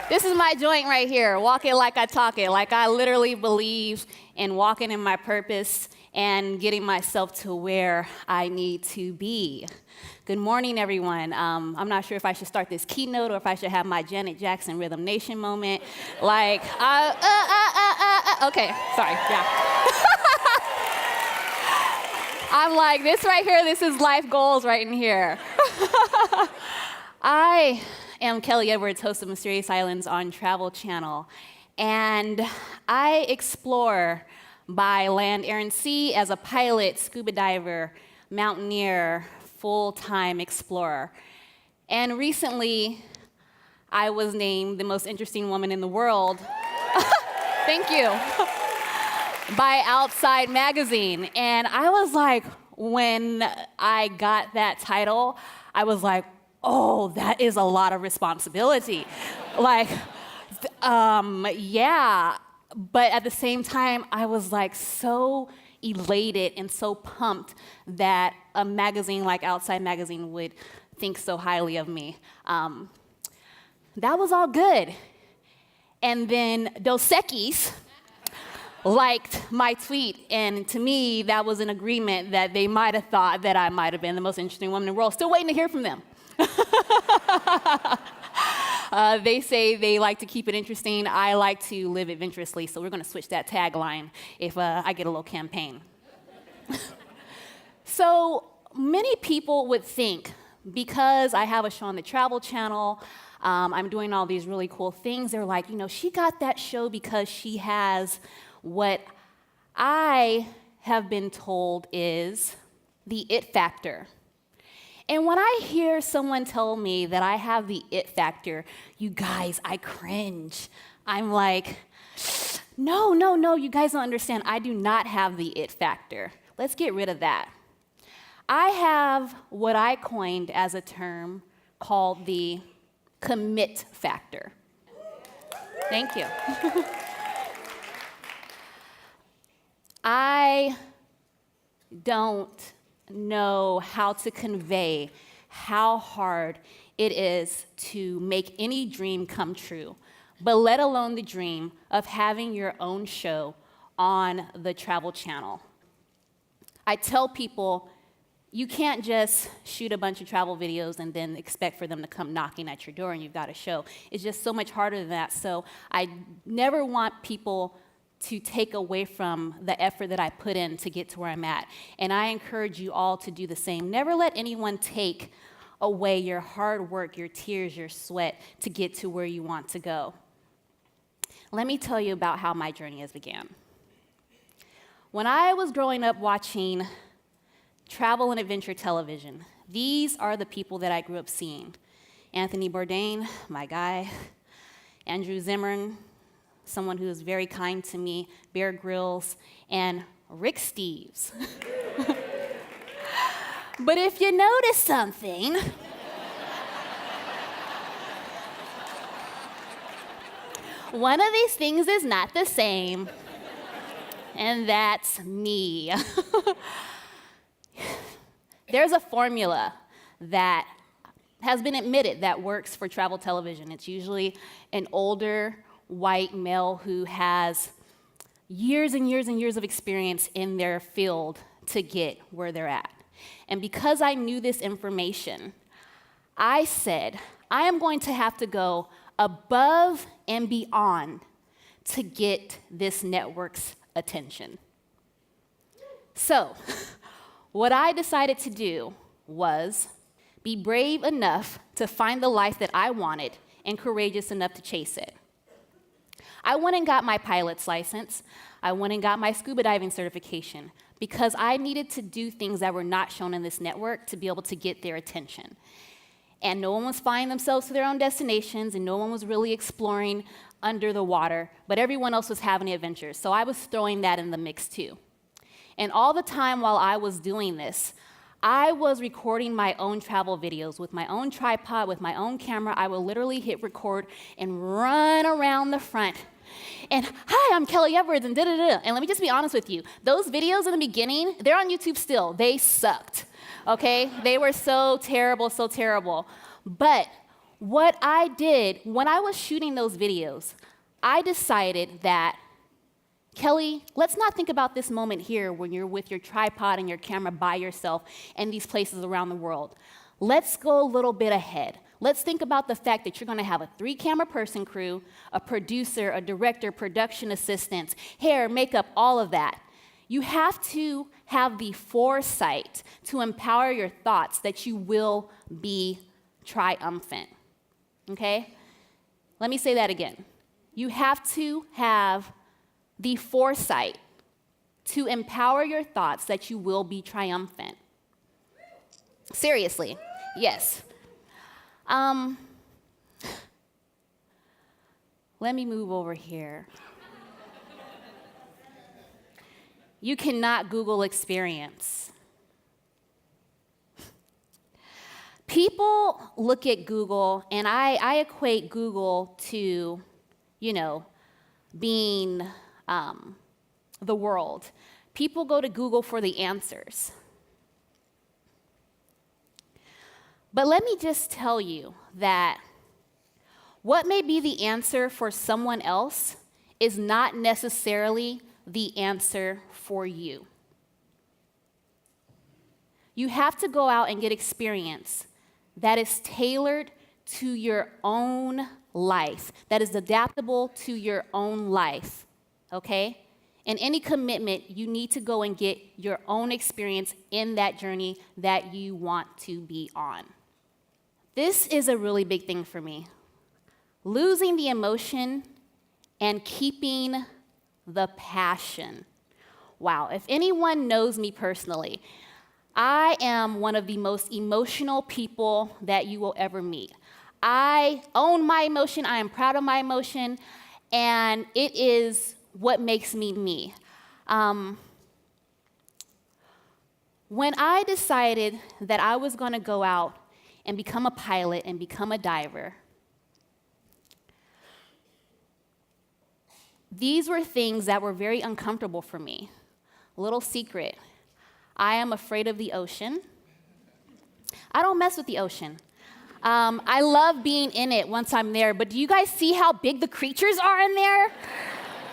This is my joint right here, walk it like I talk it. Like I literally believe in walking in my purpose and getting myself to where I need to be. Good morning, everyone. I'm not sure if I should start this keynote or if I should have my Janet Jackson Rhythm Nation moment. Like, okay, sorry, yeah. I'm like, this right here, this is life goals right in here. I am Kellee Edwards, host of Mysterious Islands on Travel Channel, and I explore by land, air, and sea as a pilot, scuba diver, mountaineer, full-time explorer. And recently, I was named the most interesting woman in the world. Thank you. By Outside magazine. And I was like, when I got that title, I was like, oh, that is a lot of responsibility. Like, yeah. But at the same time, I was like so elated and so pumped that a magazine like Outside magazine would think so highly of me. That was all good. And then Dos Equis liked my tweet, and to me, that was an agreement that they might have thought that I might have been the most interesting woman in the world. Still waiting to hear from them. They say they like to keep it interesting. I like to live adventurously, so we're going to switch that tagline if I get a little campaign. So many people would think, because I have a show on the Travel Channel, I'm doing all these really cool things, they're like, you know, she got that show because she has what I have been told is the it factor. And when I hear someone tell me that I have the it factor, you guys, I cringe. I'm like, no, you guys don't understand. I do not have the it factor. Let's get rid of that. I have what I coined as a term called the commit factor. Thank you. I don't know how to convey how hard it is to make any dream come true, but let alone the dream of having your own show on the Travel Channel. I tell people, you can't just shoot a bunch of travel videos and then expect for them to come knocking at your door and you've got a show. It's just so much harder than that. So I never want people to take away from the effort that I put in to get to where I'm at. And I encourage you all to do the same. Never let anyone take away your hard work, your tears, your sweat to get to where you want to go. Let me tell you about how my journey has began. When I was growing up watching travel and adventure television, these are the people that I grew up seeing. Anthony Bourdain, my guy. Andrew Zimmern, someone who is very kind to me, Bear Grylls, and Rick Steves. But if you notice something, one of these things is not the same, and that's me. There's a formula that has been admitted that works for travel television. It's usually an older white male who has years and years and years of experience in their field to get where they're at. And because I knew this information, I said, I am going to have to go above and beyond to get this network's attention. So, what I decided to do was be brave enough to find the life that I wanted and courageous enough to chase it. I went and got my pilot's license. I went and got my scuba diving certification because I needed to do things that were not shown in this network to be able to get their attention. And no one was flying themselves to their own destinations, and no one was really exploring under the water, but everyone else was having adventures. So I was throwing that in the mix too. And all the time while I was doing this, I was recording my own travel videos with my own tripod, with my own camera. I would literally hit record and run around the front. And hi, I'm Kellee Edwards, and da-da-da. And let me just be honest with you. Those videos in the beginning, they're on YouTube still. They sucked, okay? They were so terrible, so terrible. But what I did when I was shooting those videos, I decided that, Kellee, let's not think about this moment here when you're with your tripod and your camera by yourself in these places around the world. Let's go a little bit ahead. Let's think about the fact that you're going to have a 3-camera person crew, a producer, a director, production assistants, hair, makeup, all of that. You have to have the foresight to empower your thoughts that you will be triumphant. Okay? Let me say that again. You have to have the foresight to empower your thoughts that you will be triumphant. Seriously, yes. Let me move over here. You cannot Google experience. People look at Google, and I equate Google to, being the world. People go to Google for the answers. But let me just tell you that what may be the answer for someone else is not necessarily the answer for you. You have to go out and get experience that is tailored to your own life, that is adaptable to your own life, okay? In any commitment, you need to go and get your own experience in that journey that you want to be on. This is a really big thing for me. Losing the emotion and keeping the passion. Wow, if anyone knows me personally, I am one of the most emotional people that you will ever meet. I own my emotion, I am proud of my emotion, and it is what makes me me. When I decided that I was going to go out and become a pilot and become a diver, these were things that were very uncomfortable for me. Little secret, I am afraid of the ocean. I don't mess with the ocean. I love being in it once I'm there, but do you guys see how big the creatures are in there?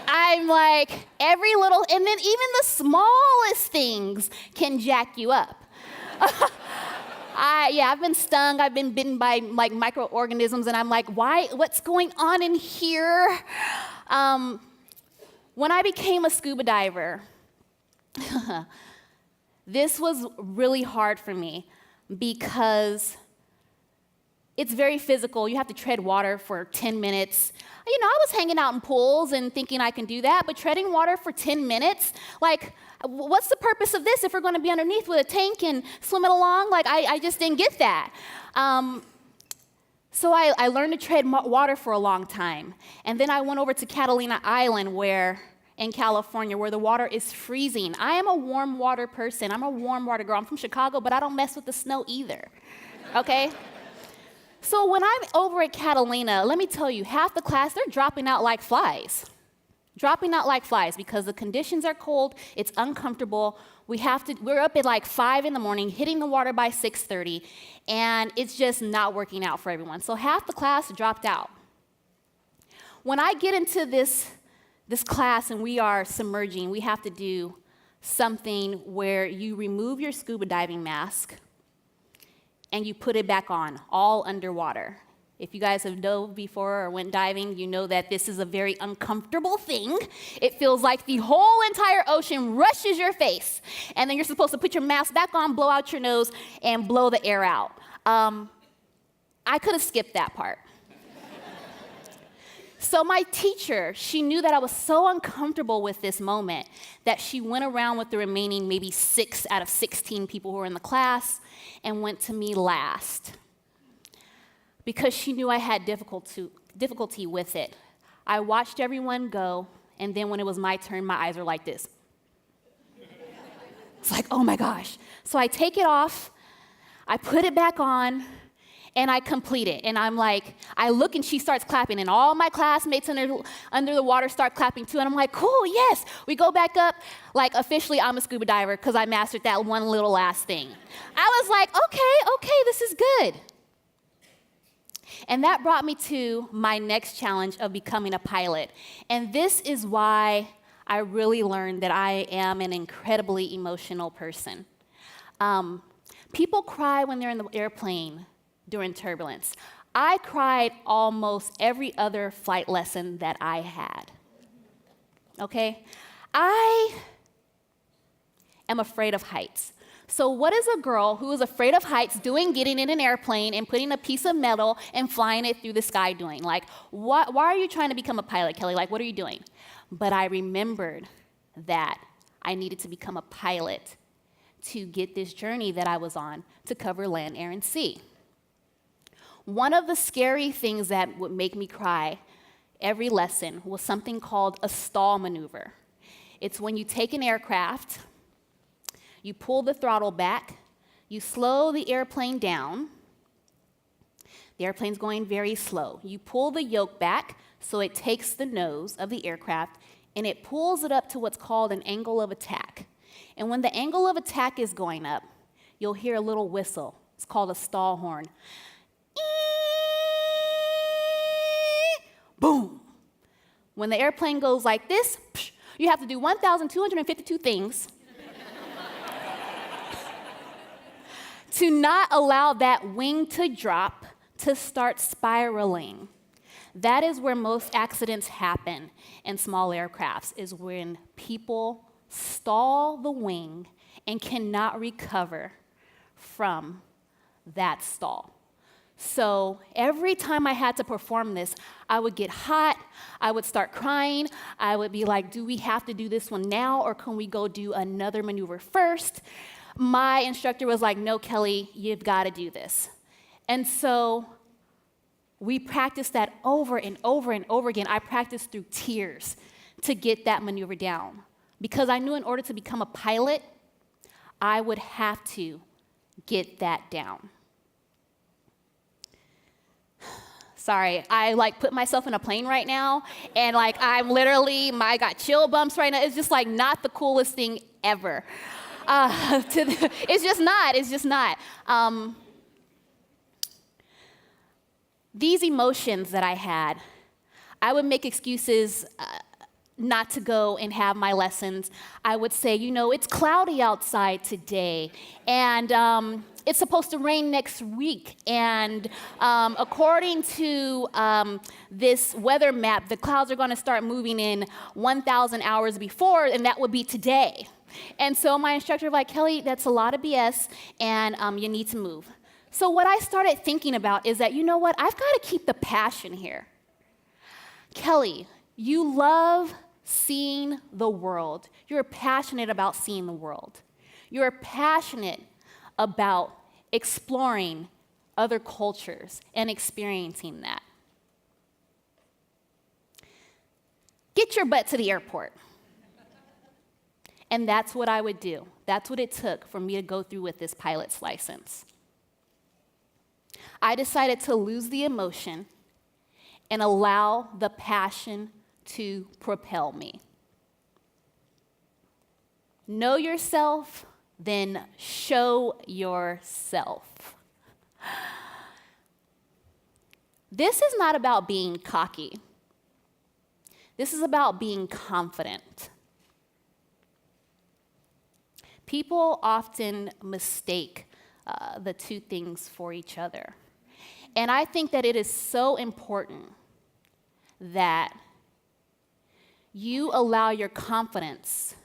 I'm like, every little, and then even the smallest things can jack you up. I've been stung, I've been bitten by like microorganisms, and I'm like, what's going on in here? When I became a scuba diver, this was really hard for me because it's very physical. You have to tread water for 10 minutes. I was hanging out in pools and thinking I can do that, but treading water for 10 minutes, like, what's the purpose of this if we're going to be underneath with a tank and swimming along? Like, I just didn't get that. So I learned to tread water for a long time. And then I went over to Catalina Island in California, where the water is freezing. I am a warm water person. I'm a warm water girl. I'm from Chicago, but I don't mess with the snow either, okay? So when I'm over at Catalina, let me tell you, half the class, they're dropping out like flies. Dropping out like flies because the conditions are cold, it's uncomfortable. We're up at like 5 in the morning, hitting the water by 6:30, and it's just not working out for everyone. So half the class dropped out. When I get into this class and we are submerging, we have to do something where you remove your scuba diving mask and you put it back on, all underwater. If you guys have dove before or went diving, you know that this is a very uncomfortable thing. It feels like the whole entire ocean rushes your face, and then you're supposed to put your mask back on, blow out your nose, and blow the air out. I could have skipped that part. So my teacher, she knew that I was so uncomfortable with this moment that she went around with the remaining maybe 6 out of 16 people who were in the class and went to me last because she knew I had difficulty with it. I watched everyone go, and then when it was my turn, my eyes were like this. It's like, oh my gosh. So I take it off, I put it back on, and I complete it. And I'm like, I look and she starts clapping, and all my classmates under the water start clapping too. And I'm like, cool, yes. We go back up, like officially I'm a scuba diver because I mastered that one little last thing. I was like, okay, this is good. And that brought me to my next challenge of becoming a pilot. And this is why I really learned that I am an incredibly emotional person. People cry when they're in the airplane during turbulence. I cried almost every other flight lesson that I had. Okay? I am afraid of heights. So what is a girl who is afraid of heights doing getting in an airplane and putting a piece of metal and flying it through the sky doing? Like, why are you trying to become a pilot, Kellee? Like, what are you doing? But I remembered that I needed to become a pilot to get this journey that I was on to cover land, air, and sea. One of the scary things that would make me cry every lesson was something called a stall maneuver. It's when you take an aircraft, you pull the throttle back, you slow the airplane down. The airplane's going very slow. You pull the yoke back so it takes the nose of the aircraft and it pulls it up to what's called an angle of attack. And when the angle of attack is going up, you'll hear a little whistle. It's called a stall horn. Boom. When the airplane goes like this, you have to do 1,252 things to not allow that wing to drop, to start spiraling. That is where most accidents happen in small aircrafts, is when people stall the wing and cannot recover from that stall. So every time I had to perform this, I would get hot, I would start crying, I would be like, do we have to do this one now, or can we go do another maneuver first? My instructor was like, no, Kellee, you've got to do this. And so we practiced that over and over and over again. I practiced through tears to get that maneuver down, because I knew in order to become a pilot, I would have to get that down. Sorry, I put myself in a plane right now, and I'm literally, I got chill bumps right now. It's just not the coolest thing ever. It's just not. These emotions that I had, I would make excuses not to go and have my lessons. I would say, it's cloudy outside today, and it's supposed to rain next week, and according to this weather map, the clouds are going to start moving in 1,000 hours before, and that would be today. And so my instructor was like, Kellee, that's a lot of BS, and you need to move. So what I started thinking about is that, I've got to keep the passion here. Kellee, you love seeing the world. You're passionate about seeing the world. You're passionate about exploring other cultures and experiencing that. Get your butt to the airport. And that's what I would do. That's what it took for me to go through with this pilot's license. I decided to lose the emotion and allow the passion to propel me. Know yourself, then show yourself. This is not about being cocky. This is about being confident. People often mistake the two things for each other. And I think that it is so important that you allow your confidence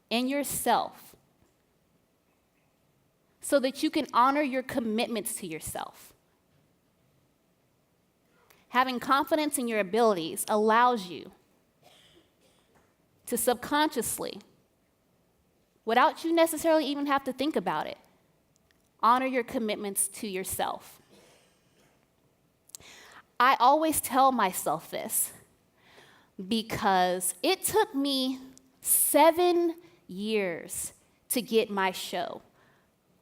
in yourself so that you can honor your commitments to yourself. Having confidence in your abilities allows you to subconsciously, without you necessarily even have to think about it, honor your commitments to yourself. I always tell myself this because it took me 7 years to get my show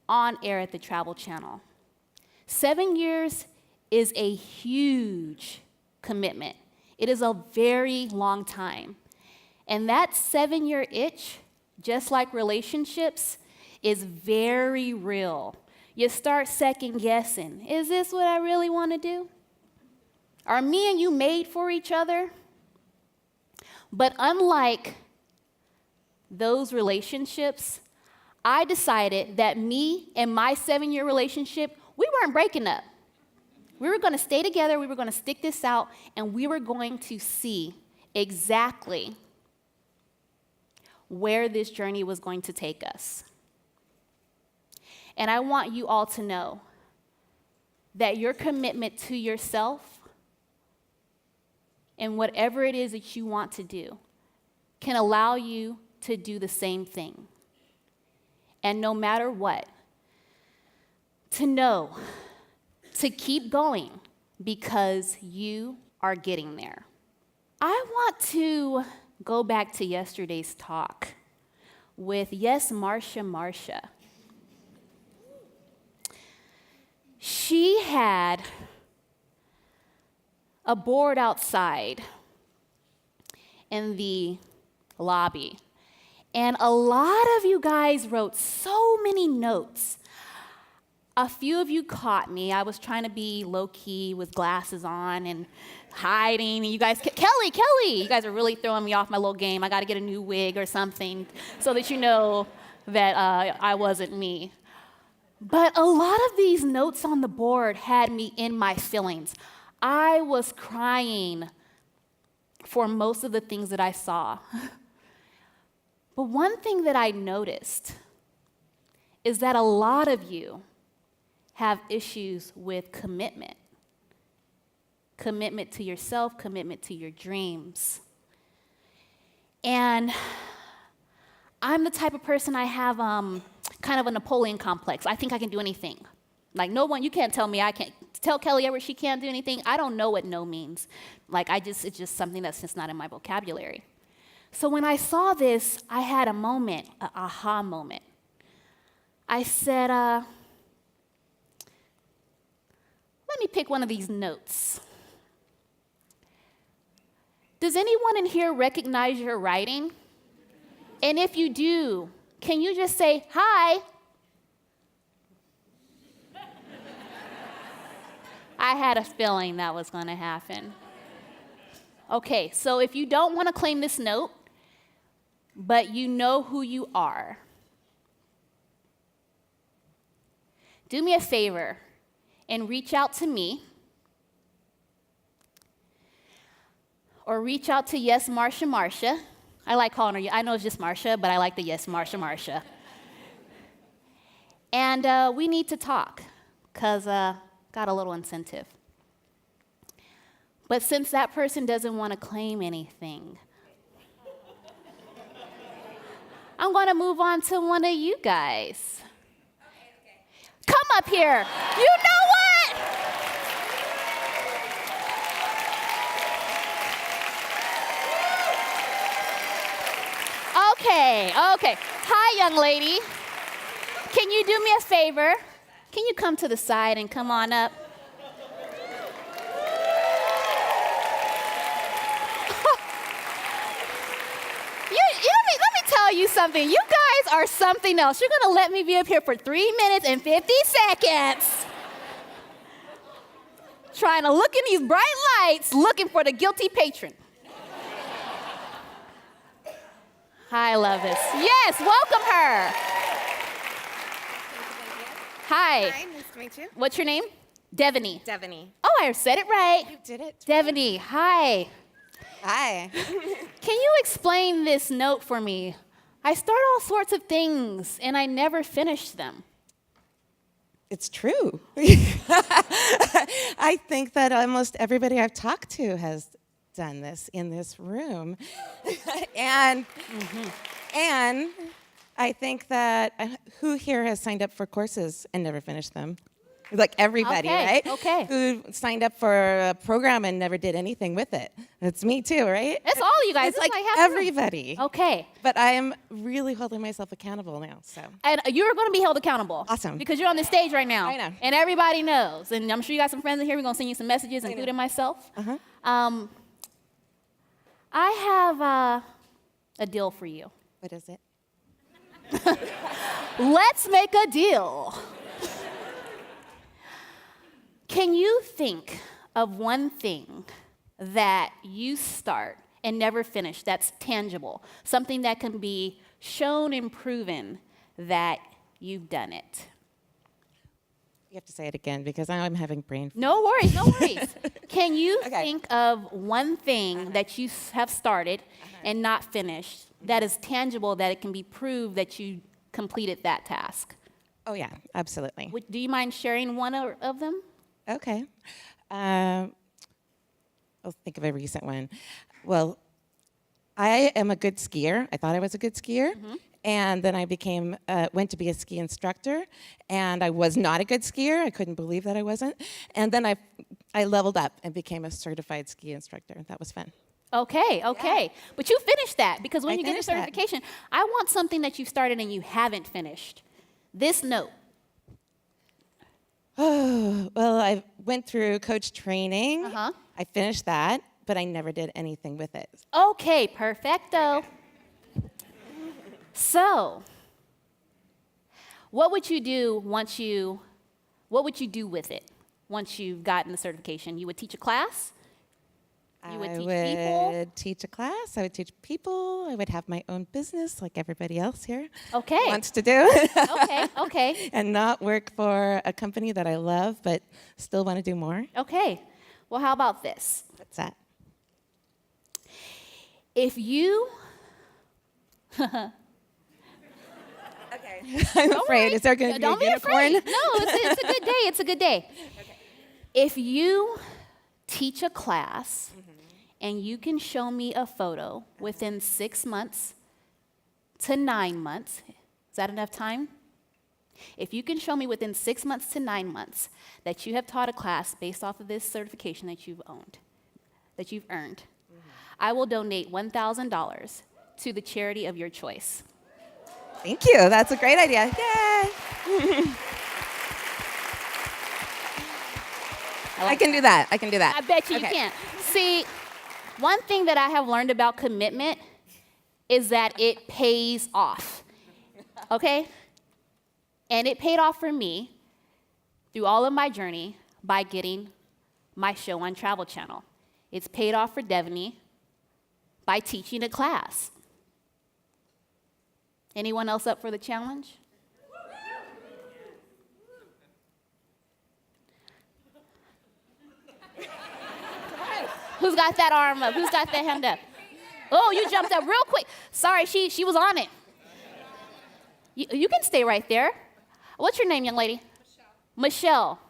on air at the Travel Channel. 7 years is a huge commitment. It is a very long time. And that 7-year itch, just like relationships, is very real. you start second guessing. Is this what I really want to do? Are me and you made for each other? But unlike those relationships, I decided that me and my 7-year relationship, we weren't breaking up. We were going to stay together, we were going to stick this out, and we were going to see exactly where this journey was going to take us. And I want you all to know that your commitment to yourself and whatever it is that you want to do can allow you to do the same thing. And no matter what, to know, to keep going because you are getting there. I want to go back to yesterday's talk with Yes, Marsha. She had a board outside in the lobby, and a lot of you guys wrote so many notes. A few of you caught me. I was trying to be low-key with glasses on and hiding. And you guys, Kellee, you guys are really throwing me off my little game. I got to get a new wig or something so that you know that I wasn't me. But a lot of these notes on the board had me in my feelings. I was crying for most of the things that I saw. But one thing that I noticed is that a lot of you have issues with commitment. Commitment to yourself, commitment to your dreams. And I'm the type of person, I have kind of a Napoleon complex. I think I can do anything. Like no one, you can't tell me I can't. Tell Kellee ever she can't do anything. I don't know what no means. Like it's just something that's just not in my vocabulary. So when I saw this, I had a moment, an aha moment. I said, let me pick one of these notes. Does anyone in here recognize your writing? And if you do, can you just say, hi? I had a feeling that was going to happen. Okay, so if you don't want to claim this note, but you know who you are, do me a favor and reach out to me or reach out to Yes, Marsha. I like calling her, I know it's just Marsha, but I like the Yes, Marsha. And we need to talk because got a little incentive. But since that person doesn't want to claim anything, I'm going to move on to one of you guys. Okay. Come up here. You know what? Okay. Hi, young lady. Can you do me a favor? Can you come to the side and come on up? Let me tell you something. You guys are something else. You're going to let me be up here for 3 minutes and 50 seconds trying to look in these bright lights looking for the guilty patron. Hi, Lovis. Yes, welcome her. Hi. Hi, nice to meet you. What's your name? Devaney. Devaney. Oh, I said it right. You did it. Devaney, hi. Hi. Can you explain this note for me? I start all sorts of things, and I never finish them. It's true. I think that almost everybody I've talked to has done this in this room. and I think that who here has signed up for courses and never finished them? Like everybody, okay, right? Okay. Who signed up for a program and never did anything with it. It's me too, right? It's all you guys. It's like everybody. Okay. But I am really holding myself accountable now, so. And you're going to be held accountable. Awesome. Because you're on the stage right now. I know. And everybody knows. And I'm sure you got some friends in here. We're going to send you some messages, including myself. Uh-huh. I have a deal for you. What is it? Let's make a deal. Can you think of one thing that you start and never finish that's tangible, something that can be shown and proven that you've done it? You have to say it again because now I'm having brain. No worries, no worries. Can you Okay. think of one thing that you have started and not finished that is tangible, that it can be proved that you completed that task? Oh yeah, absolutely. Do you mind sharing one of them? Okay. I'll think of a recent one. Well, I am a good skier. I thought I was a good skier. And then I went to be a ski instructor, and I was not a good skier. I couldn't believe that I wasn't. And then I leveled up and became a certified ski instructor. That was fun. Okay. But you finished that, because when I you get a finished that. certification, I want something that you started and you haven't finished. This note. Oh, well, I went through coach training. Uh-huh. I finished that, but I never did anything with it. Okay, perfecto. So, what would you do with it once you've gotten the certification? You would teach a class? You would teach people? I would teach a class. I would teach people. I would have my own business like everybody else here Okay. wants to do. Okay. And not work for a company that I love but still want to do more. Okay. Well, how about this? What's that? If you... Okay. I'm afraid. Is there going to be Don't a unicorn? Don't be afraid. No, it's a good day. It's a good day. Okay. If you teach a class and you can show me a photo within 6 months to 9 months, is that enough time? If you can show me within 6 months to 9 months that you have taught a class based off of this certification that you've earned, I will donate $1,000 to the charity of your choice. Thank you. That's a great idea. Yay! I can do that. I can do that. I bet you Okay. you can. See, one thing that I have learned about commitment is that it pays off. Okay? And it paid off for me through all of my journey by getting my show on Travel Channel. It's paid off for Devaney by teaching a class. Anyone else up for the challenge? Who's got that arm up? Who's got that hand up? Oh, you jumped up real quick. Sorry, she was on it. You can stay right there. What's your name, young lady? Michelle.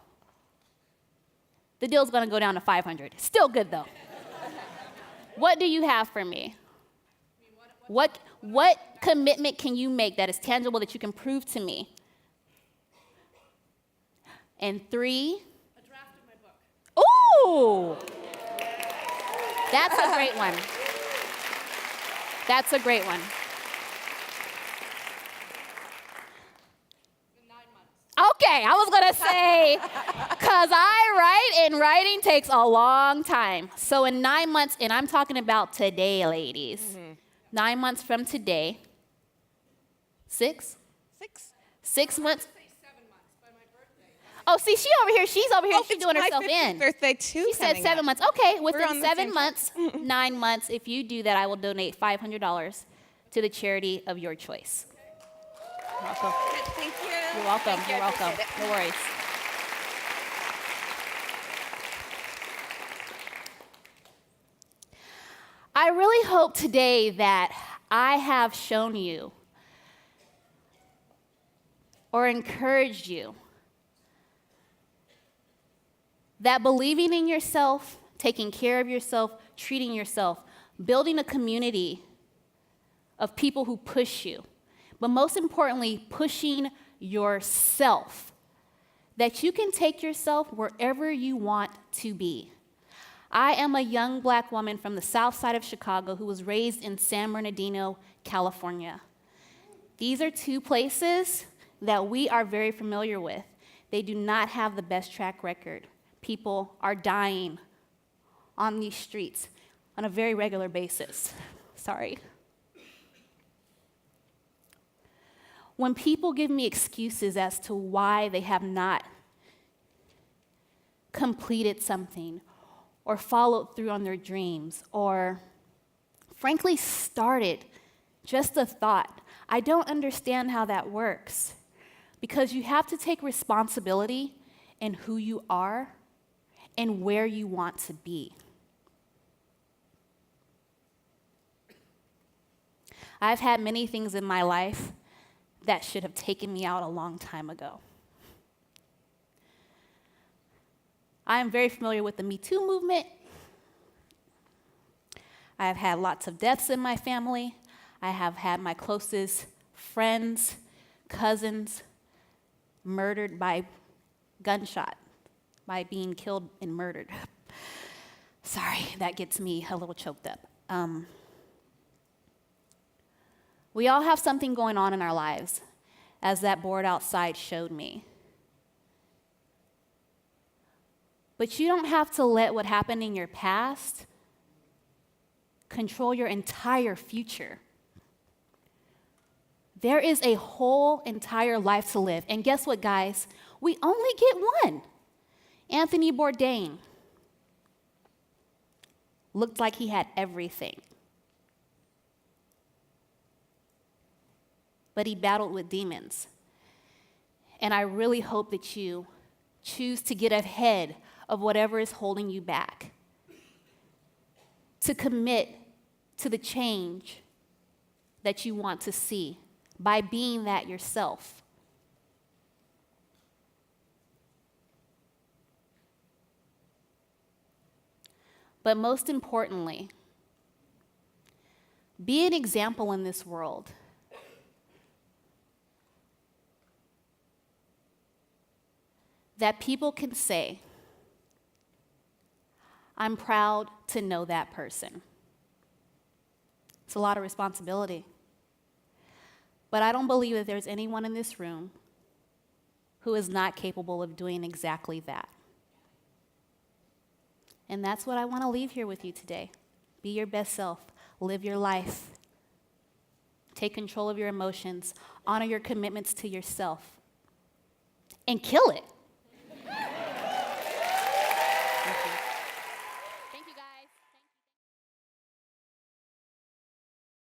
The deal's gonna go down to 500. Still good though. What do you have for me? What commitment can you make that is tangible that you can prove to me? And 3. A draft of my book. Ooh! That's a great one. That's a great one. In 9 months. Okay, I was gonna say, because I write, and writing takes a long time. So in 9 months, and I'm talking about today, ladies. 9 months from today. 6? 6 months. Say 7 months by my birthday. Oh, see, she's over here. She's It's doing my herself 50th in. birthday too. She said coming 7 up. months. Okay, on within the 7 same months, 9 months, if you do that, I will donate $500 to the charity of your choice. You're welcome. Thank you. You're welcome. Thank you. You're I welcome. appreciate it. No worries. I really hope today that I have shown you or encouraged you that believing in yourself, taking care of yourself, treating yourself, building a community of people who push you, but most importantly, pushing yourself, that you can take yourself wherever you want to be. I am a young black woman from the south side of Chicago who was raised in San Bernardino, California. These are 2 places that we are very familiar with. They do not have the best track record. People are dying on these streets on a very regular basis. Sorry. When people give me excuses as to why they have not completed something or followed through on their dreams or frankly started just a thought. I don't understand how that works because you have to take responsibility in who you are and where you want to be. I've had many things in my life that should have taken me out a long time ago. I am very familiar with the Me Too movement. I have had lots of deaths in my family. I have had my closest friends, cousins, murdered by gunshot, by being killed and murdered. Sorry, that gets me a little choked up. We all have something going on in our lives, as that board outside showed me. But you don't have to let what happened in your past control your entire future. There is a whole entire life to live. And guess what, guys? We only get one. Anthony Bourdain looked like he had everything. But he battled with demons. And I really hope that you choose to get ahead of whatever is holding you back, to commit to the change that you want to see by being that yourself. But most importantly, be an example in this world. That people can say, I'm proud to know that person. It's a lot of responsibility. But I don't believe that there's anyone in this room who is not capable of doing exactly that. And that's what I want to leave here with you today. Be your best self. Live your life. Take control of your emotions. Honor your commitments to yourself. And kill it.